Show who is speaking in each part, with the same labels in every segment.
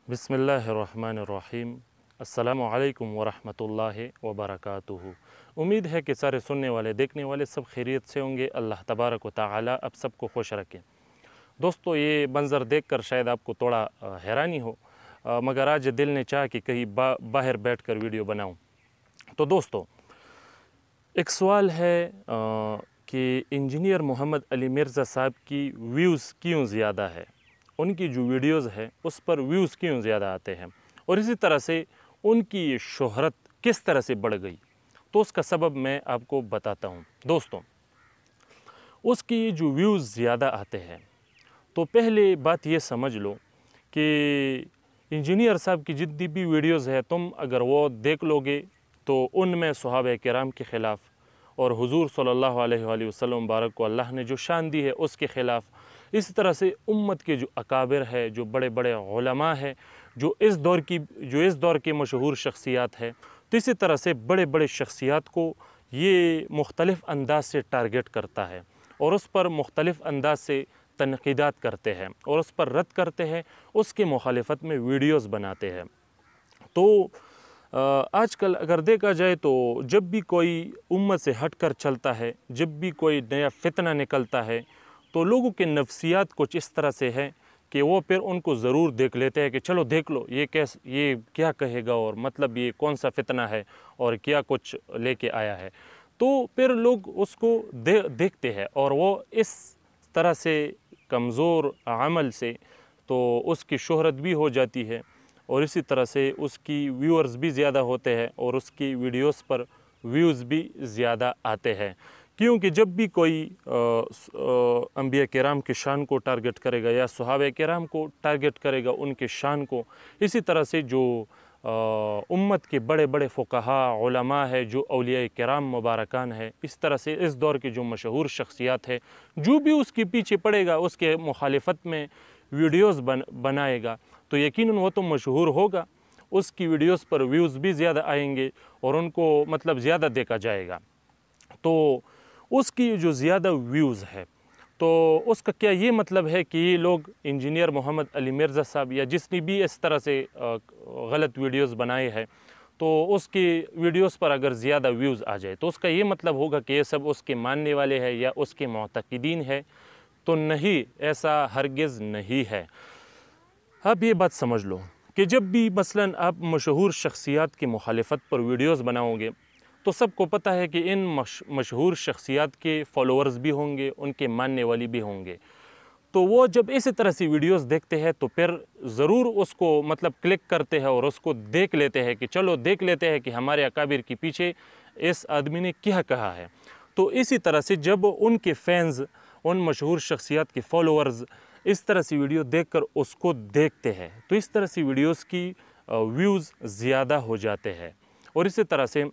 Speaker 1: बिस्मिल्लाहिर्रहमानिर्रहीम। अस्सलामु अलैकुम वरहमतुल्लाहि वबरकातुहू। उम्मीद है कि सारे सुनने वाले देखने वाले सब खैरियत से होंगे। अल्लाह तबारक व तआला अब सबको खुश रखें। दोस्तों, ये मंज़र देखकर शायद आपको थोड़ा हैरानी हो, मगर आज दिल ने चाहा कि कहीं बाहर बैठकर वीडियो बनाऊं। तो दोस्तों, एक सवाल है कि इंजीनियर मोहम्मद अली मिर्ज़ा साहब की व्यूज़ क्यों ज़्यादा है, उनकी जो वीडियोज़ है उस पर व्यूज़ क्यों ज़्यादा आते हैं, और इसी तरह से उनकी ये शोहरत किस तरह से बढ़ गई। तो उसका सबब मैं आपको बताता हूँ। दोस्तों, उसकी जो व्यूज़ ज़्यादा आते हैं, तो पहले बात ये समझ लो कि इंजीनियर साहब की जितनी भी वीडियोज़ है, तुम अगर वो देख लोगे तो उनमें सहाबा किराम के ख़िलाफ़ और हुज़ूर सल्लल्लाहु अलैहि वसल्लम मुबारक को अल्लाह ने जो शान दी है उसके ख़िलाफ़, इस तरह से उम्मत के जो अकाबिर है, जो बड़े बड़े उलमा है, जो इस दौर के मशहूर शख्सियात है, तो इसी तरह से बड़े बड़े शख्सियात को ये मुख्तलिफ़ अंदाज से टारगेट करता है और उस पर मुख्तलिफ़ अंदाज से तनक़ीदात करते हैं और उस पर रद्द करते हैं, उसके मुखालिफत में वीडियोज़ बनाते हैं। तो आजकल अगर देखा जाए तो जब भी कोई उम्मत से हट कर चलता है, जब भी कोई नया फितना निकलता है, तो लोगों के नफ्सियात कुछ इस तरह से है कि वो फिर उनको ज़रूर देख लेते हैं कि चलो देख लो ये क्या कहेगा, और मतलब ये कौन सा फितना है और क्या कुछ लेके आया है। तो फिर लोग उसको देखते हैं और वो इस तरह से कमज़ोर अमल से तो उसकी शोहरत भी हो जाती है और इसी तरह से उसकी व्यूअर्स भी ज़्यादा होते हैं और उसकी वीडियोस पर व्यूज़ भी ज़्यादा आते हैं। क्योंकि जब भी कोई अंबिया किराम के शान को टारगेट करेगा या सहाबा किराम को टारगेट करेगा, उनके शान को, इसी तरह से जो उम्मत के बड़े बड़े फ़ुक़हा उलमा है, जो औलिया किराम मुबारकान है, इस तरह से इस दौर के जो मशहूर शख्सियात है, जो भी उसके पीछे पड़ेगा, उसके मुखालिफत में वीडियोज़ बनाएगा, तो यकीनन वो तो मशहूर होगा, उसकी वीडियोज़ पर व्यूज़ भी ज़्यादा आएंगे और उनको मतलब ज़्यादा देखा जाएगा। तो उसकी जो ज़्यादा व्यूज़ है, तो उसका क्या ये मतलब है कि ये लोग इंजीनियर मोहम्मद अली मिर्ज़ा साहब या जिसने भी इस तरह से गलत वीडियोज़ बनाए हैं, तो उसकी वीडियोज़ पर अगर ज़्यादा व्यूज़ आ जाए तो उसका ये मतलब होगा कि ये सब उसके मानने वाले हैं या उसके मुअतक़िदीन है? तो नहीं, ऐसा हरगिज़ नहीं है। अब ये बात समझ लो कि जब भी मसलन आप मशहूर शख्सियात की मुखालिफत पर वीडियोज़ बनाओगे, तो सबको पता है कि इन मशहूर शख्सियात के फॉलोअर्स भी होंगे, उनके मानने वाली भी होंगे। तो वो जब इसी तरह से वीडियोज़ देखते हैं तो फिर ज़रूर उसको मतलब क्लिक करते हैं और उसको देख लेते हैं कि चलो देख लेते हैं कि हमारे अकाबिर के पीछे इस आदमी ने क्या कहा है। तो इसी तरह से जब उनके फैंस, उन मशहूर शख्सियात के फॉलोअर्स इस तरह से वीडियो देखकर उसको देखते हैं, तो इस तरह से वीडियोज़ की व्यूज़ ज़्यादा हो जाते हैं। और इसी तरह से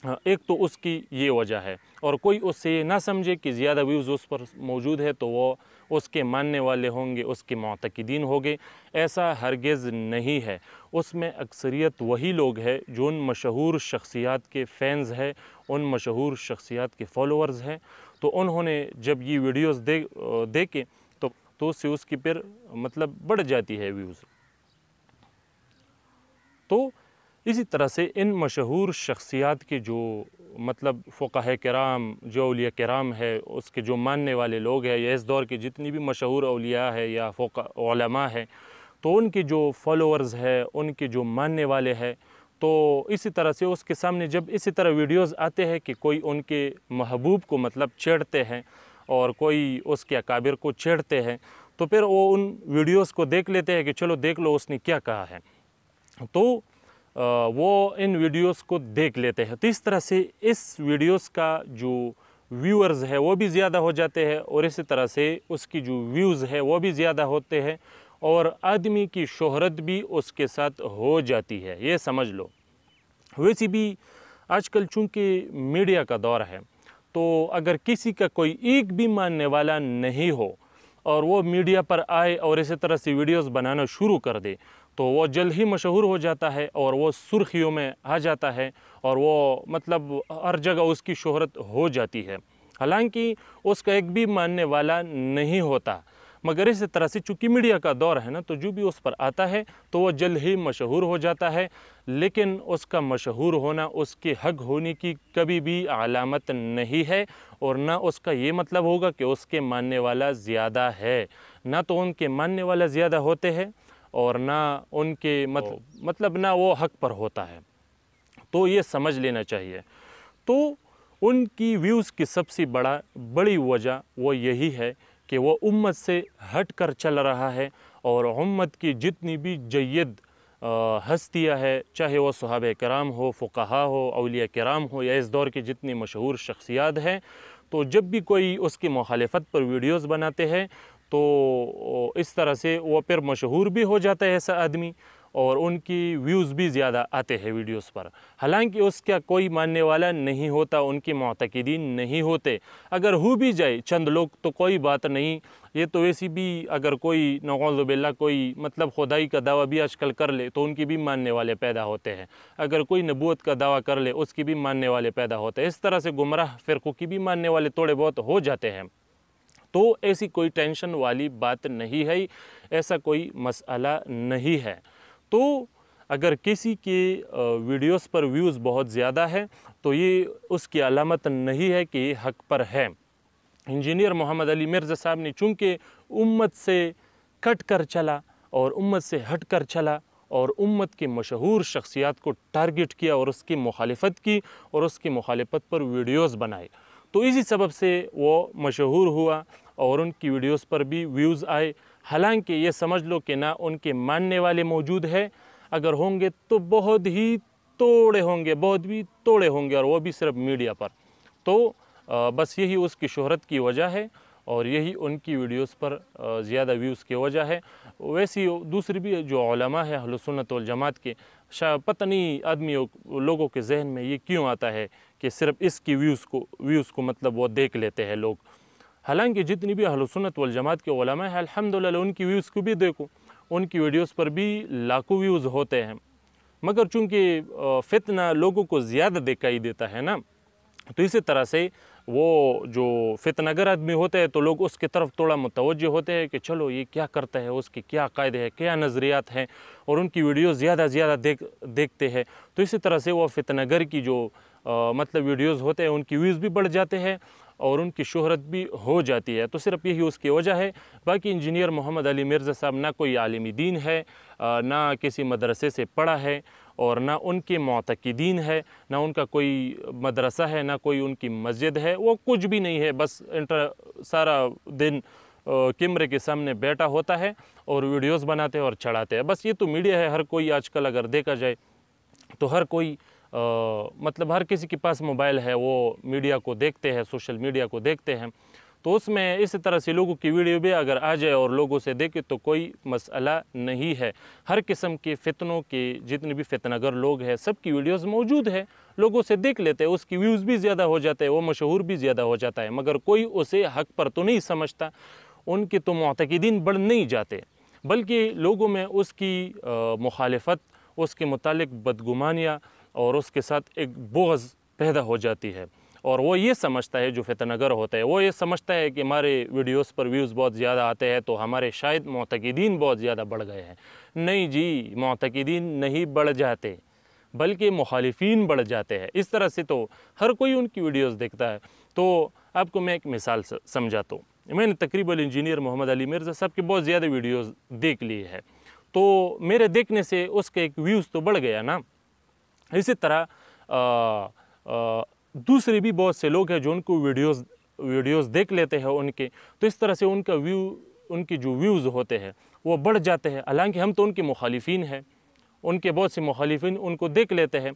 Speaker 1: एक तो उसकी ये वजह है, और कोई उससे ये ना समझे कि ज़्यादा व्यूज़ उस पर मौजूद है तो वो उसके मानने वाले होंगे, उसके मुअतक़िदीन होंगे, ऐसा हरगिज़ नहीं है। उसमें अक्सरियत वही लोग हैं जो उन मशहूर शख्सियात के फ़ैन्स हैं, उन मशहूर शख्सियात के फॉलोअर्स हैं। तो उन्होंने जब ये वीडियोज़ देखे तो उससे उसकी फिर मतलब बढ़ जाती है व्यूज़। तो इसी तरह से इन मशहूर शख्सियात के जो मतलब फ़ुक़हा किराम, जो औलिया किराम है, उसके जो मानने वाले लोग हैं या इस दौर के जितनी भी मशहूर औलिया है या उलमा है, तो उनके जो फॉलोअर्स है, उनके जो मानने वाले हैं, तो इसी तरह से उसके सामने जब इसी तरह वीडियोज़ आते हैं कि कोई उनके महबूब को मतलब छेड़ते हैं और कोई उसके अकाबिर को छेड़ते हैं, तो फिर वो उन वीडियोज़ को देख लेते हैं कि चलो देख लो उसने क्या कहा है, तो वो इन वीडियोस को देख लेते हैं। तो इस तरह से इस वीडियोस का जो व्यूअर्स है वो भी ज़्यादा हो जाते हैं और इसी तरह से उसकी जो व्यूज़ है वो भी ज़्यादा होते हैं और आदमी की शोहरत भी उसके साथ हो जाती है, ये समझ लो। वैसे भी आजकल चूँकि मीडिया का दौर है, तो अगर किसी का कोई एक भी मानने वाला नहीं हो और वो मीडिया पर आए और इसी तरह से वीडियोस बनाना शुरू कर दे, तो वो जल्द ही मशहूर हो जाता है और वो सुर्खियों में आ जाता है और वो मतलब हर जगह उसकी शोहरत हो जाती है, हालांकि उसका एक भी मानने वाला नहीं होता। मगर इस तरह से चूँकि मीडिया का दौर है ना, तो जो भी उस पर आता है तो वो जल्द ही मशहूर हो जाता है, लेकिन उसका मशहूर होना उसके हक होने की कभी भी अलामत नहीं है, और ना उसका ये मतलब होगा कि उसके मानने वाला ज़्यादा है। ना तो उनके मानने वाला ज़्यादा होते हैं और ना उनके मतलब ना वो हक पर होता है। तो ये समझ लेना चाहिए। तो उनकी व्यूज़ की सबसे बड़ी वजह वो यही है कि वो उम्मत से हट कर चल रहा है, और उम्मत की जितनी भी जय्यद हस्तियाँ है, चाहे वो सहाबे कराम हो, फ़ुक़हा हो, औलिया कराम हो, या इस दौर की जितनी मशहूर शख्सियात हैं, तो जब भी कोई उसकी मुखालिफत पर वीडियोज़ बनाते हैं तो इस तरह से वो फिर मशहूर भी हो जाता है ऐसा आदमी, और उनकी व्यूज़ भी ज़्यादा आते हैं वीडियोस पर। हालांकि उसका कोई मानने वाला नहीं होता, उनके मुअतक़िदीन नहीं होते। अगर हो भी जाए चंद लोग तो कोई बात नहीं, ये तो वैसी भी अगर कोई नऊज़ु बिल्लाह कोई मतलब खुदाई का दावा भी आजकल कर ले तो उनकी भी मानने वाले पैदा होते हैं। अगर कोई नबूवत का दावा कर ले उसकी भी मानने वाले पैदा होते हैं। इस तरह से गुमराह फ़िरक़ों की भी मानने वाले थोड़े बहुत हो जाते हैं। तो ऐसी कोई टेंशन वाली बात नहीं है, ऐसा कोई मसला नहीं है। तो अगर किसी के वीडियोस पर व्यूज़ बहुत ज़्यादा है तो ये उसकी अलामत नहीं है कि ये हक पर है। इंजीनियर मोहम्मद अली मिर्ज़ा साहब ने चूँकि उम्मत से कट कर चला और उम्मत से हट कर चला और उम्मत की मशहूर शख्सियात को टारगेट किया और उसकी मुखालिफत की और उसकी मुखालिफत पर वीडियोस बनाए, तो इसी सबब से वो मशहूर हुआ और उनकी वीडियोस पर भी व्यूज़ आए। हालांकि ये समझ लो कि ना उनके मानने वाले मौजूद है, अगर होंगे तो बहुत ही थोड़े होंगे, बहुत भी थोड़े होंगे, और वो भी सिर्फ मीडिया पर। तो बस यही उसकी शोहरत की वजह है और यही उनकी वीडियोस पर ज़्यादा व्यूज़ की वजह है। वैसी दूसरी भी जो उलमा है अहले सुन्नत वल जमात के, शायद पता नहीं आदमियों लोगों के जहन में ये क्यों आता है कि सिर्फ इसकी व्यूज़ को मतलब वो देख लेते हैं लोग। हालांकि जितनी भी अहले सुन्नत वल जमात के उलमा है अल्हम्दुलिल्लाह उनकी व्यूज़ को भी देखो, उनकी वीडियोस पर भी लाखों व्यूज़ होते हैं, मगर चूँकि फितना लोगों को ज़्यादा दिखाई देता है ना, तो इसी तरह से वो जो फितनागर आदमी होते हैं तो लोग उसकी तरफ थोड़ा मुतवज्जो होते हैं कि चलो ये क्या करता है, उसके क्या अक़ायदे हैं, क्या नज़रियात हैं, और उनकी वीडियो ज़्यादा देखते हैं। तो इसी तरह से वो फितनागर की जो मतलब वीडियोज़ होते हैं उनकी व्यूज़ भी बढ़ जाते हैं और उनकी शोहरत भी हो जाती है। तो सिर्फ यही उसकी वजह है। बाकी इंजीनियर मोहम्मद अली मिर्ज़ा साहब ना कोई आलिम दीन है, ना किसी मदरसे से पढ़ा है, और ना उनके मुअतक़िदीन है, ना उनका कोई मदरसा है, ना कोई उनकी मस्जिद है, वो कुछ भी नहीं है। बस सारा दिन कैमरे के सामने बैठा होता है और वीडियोस बनाते हैं और चढ़ाते हैं। बस ये तो मीडिया है, हर कोई आजकल अगर देखा जाए तो हर कोई मतलब हर किसी के पास मोबाइल है, वो मीडिया को देखते हैं, सोशल मीडिया को देखते हैं। तो उसमें इस तरह से लोगों की वीडियो भी अगर आ जाए और लोगों से देखे तो कोई मसला नहीं है। हर किस्म के फितनों के जितने भी फितनागर लोग हैं सबकी वीडियोस मौजूद है, लोगों से देख लेते हैं, उसकी व्यूज़ भी ज़्यादा हो जाते हैं, वो मशहूर भी ज़्यादा हो जाता है, मगर कोई उसे हक पर तो नहीं समझता। उनके तो मुअतक़िदीन बढ़ नहीं जाते, बल्कि लोगों में उसकी मुखालिफत, उसके मुतालिक बदगुमानियाँ और उसके साथ एक बुग़्ज़ पैदा हो जाती है। और वो ये समझता है, जो फितनागर होता है वो ये समझता है कि हमारे वीडियोस पर व्यूज़ बहुत ज़्यादा आते हैं तो हमारे शायद मुअतक़िदीन बहुत ज़्यादा बढ़ गए हैं। नहीं जी, मुअतक़िदीन नहीं बढ़ जाते, बल्कि मुखालिफीन बढ़ जाते हैं। इस तरह से तो हर कोई उनकी वीडियोस देखता है। तो आपको मैं एक मिसाल समझाता हूँ। मैंने तकरीबन इंजीनियर मोहम्मद अली मिर्ज़ा साहब की बहुत ज़्यादा वीडियोस देख ली है, तो मेरे देखने से उसके एक व्यूज़ तो बढ़ गया ना। इसी तरह दूसरे भी बहुत से लोग हैं जो उनको वीडियोस देख लेते हैं उनके, तो इस तरह से उनकी जो व्यूज़ होते हैं वो बढ़ जाते हैं। हालांकि हम तो उनके मुखालिफिन हैं, उनके बहुत से मुखालिफिन उनको देख लेते हैं।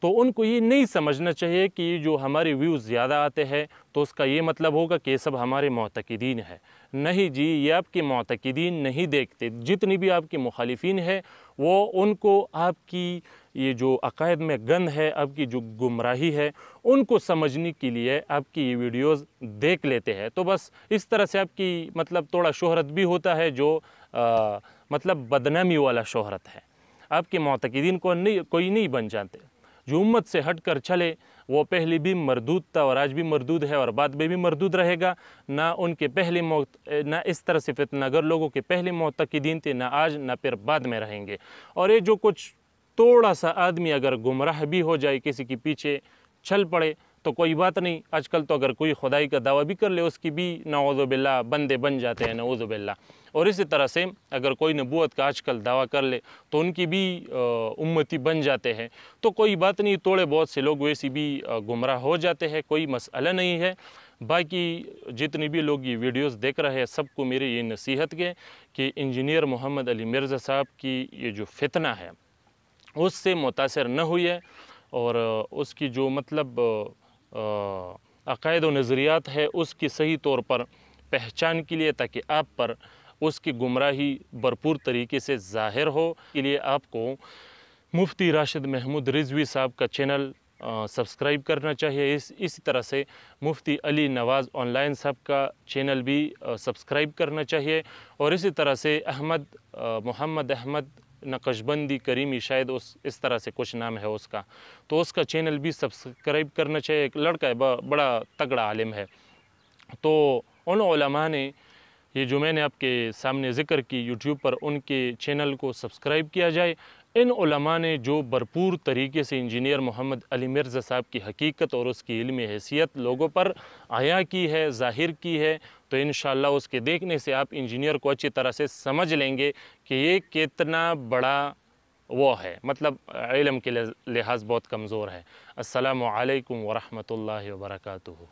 Speaker 1: तो उनको ये नहीं समझना चाहिए कि जो हमारे व्यूज़ ज़्यादा आते हैं तो उसका ये मतलब होगा कि ये सब हमारे मुअतक़िदीन है। नहीं जी, ये आपके मुअतक़िदीन नहीं देखते। जितनी भी आपके मुखालिफिन है वो उनको आपकी ये जो अक़ायद में गंद है, आपकी जो गुमराही है, उनको समझने के लिए आपकी ये वीडियोज़ देख लेते हैं। तो बस इस तरह से आपकी मतलब थोड़ा शोहरत भी होता है, जो मतलब बदनामी वाला शोहरत है। आपके मुअतक़िदीन को कोई नहीं बन जाते। जो उम्मत से हट कर चले वो पहले भी मरदूद था और आज भी मरदूद है और बाद में भी मरदूद रहेगा। ना उनके पहले ना इस तरह से फितनागर लोगों के पहले मुतक़िदीन थे, ना आज ना फिर बाद में रहेंगे। और ये जो कुछ थोड़ा सा आदमी अगर गुमराह भी हो जाए, किसी के पीछे चल पड़े तो कोई बात नहीं। आजकल तो अगर कोई खुदाई का दावा भी कर ले उसकी भी नऊज़ु बिल्लाह बंदे बन जाते हैं, नऊज़ु बिल्लाह। और इसी तरह से अगर कोई नबूवत का आजकल दावा कर ले तो उनकी भी उम्मती बन जाते हैं। तो कोई बात नहीं, थोड़े बहुत से लोग वैसे भी गुमराह हो जाते हैं, कोई मसला नहीं है। बाकी जितने भी लोग ये वीडियोस देख रहे हैं सबको मेरी ये नसीहत है कि इंजीनियर मोहम्मद अली मिर्ज़ा साहब की ये जो फितना है उससे मुतासर न हुई और उसकी जो मतलब अक़ायद व नज़रियात है उसकी सही तौर पर पहचान के लिए, ताकि आप पर उसकी गुमराही भरपूर तरीके से ज़ाहिर हो, के लिए आपको मुफ्ती राशिद महमूद रिज़वी साहब का चैनल सब्सक्राइब करना चाहिए। इसी तरह से मुफ्ती अली नवाज़ ऑनलाइन साहब का चैनल भी सब्सक्राइब करना चाहिए। और इसी तरह से मोहम्मद अहमद नक्शबंदी करीमी, शायद इस तरह से कुछ नाम है उसका, तो उसका चैनल भी सब्सक्राइब करना चाहिए। एक लड़का है, बड़ा तगड़ा आलिम है। तो उन उलमा ने ये जो मैंने आपके सामने ज़िक्र की यूट्यूब पर, उनके चैनल को सब्सक्राइब किया जाए। इन उलमा ने जो भरपूर तरीके से इंजीनियर मोहम्मद अली मिर्ज़ा साहब की हकीकत और उसकी इल्मी हैसियत लोगों पर आया की है, ज़ाहिर की है, तो इंशाअल्लाह उसके देखने से आप इंजीनियर को अच्छी तरह से समझ लेंगे कि ये कितना बड़ा वो है, मतलब इल्म के लिहाज बहुत कमज़ोर है। अस्सलामु अलैकुम व रहमतुल्लाहि व बरकातुहू।